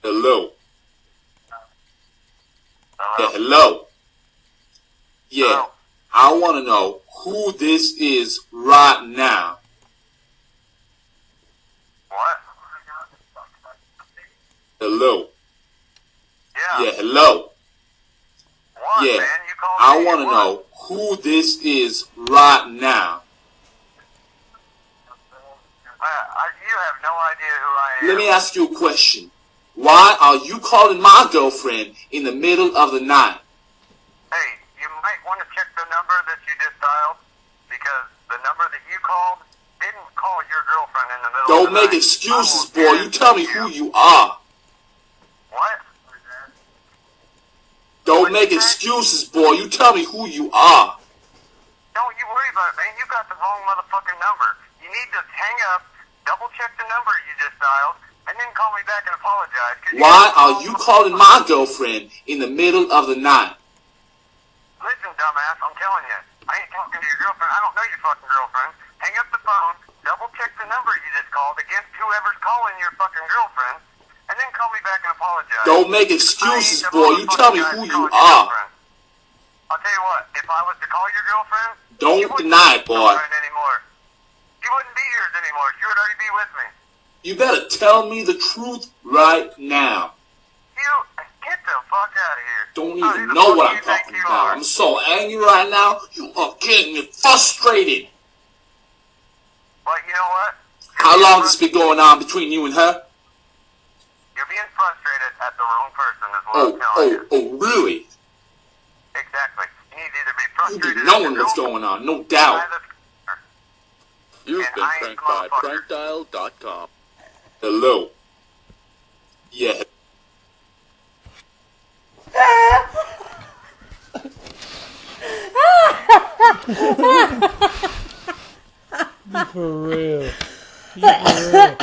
Hello. Hello? Yeah, hello. Yeah, Hello? I want to know who this is right now. What? Hello. Yeah. Yeah, hello. What, Yeah, man? You called I me want to what? know who this is right now. You have no idea who I am. Let me ask you a question. Why are you calling my girlfriend in the middle of the night? Hey, you might want to check the number that you just dialed, because the number that you called didn't call your girlfriend in the middle of Don't the night. make excuses, I will boy. You tell me who you are. What? Don't What'd make you say? excuses, boy. You tell me who you are. Don't you worry about it, man. You got the wrong motherfucking number. You need to hang up, double check the number you just dialed, and then call me back and apologize. Why are you calling my girlfriend in the middle of the night? Listen, dumbass, I'm telling you. I ain't talking to your girlfriend. I don't know your fucking girlfriend. Hang up the phone, double check the number you just called against whoever's calling your fucking girlfriend, and then call me back and apologize. Don't make excuses, boy. You tell me who you are. I'll tell you what, if I was to call your girlfriend, Don't she wouldn't deny it, be boy. your girlfriend anymore. She wouldn't be yours anymore. She would already be with me. You better tell me the truth right now. You, get the fuck out of here. Don't Who even the know fuck what do I'm you think talking you about. are? I'm so angry right now. You are getting me frustrated. But you know what? How long has this been going on between you and her? You're being frustrated at the wrong person is what I'm telling you. Oh, really? Exactly. You need to either be You frustrated be at knowing the what's girl going on, no or doubt. by the You've And been I ain't pranked by motherfucker. prankdial.com. Hello. Yeah. For real. You for real.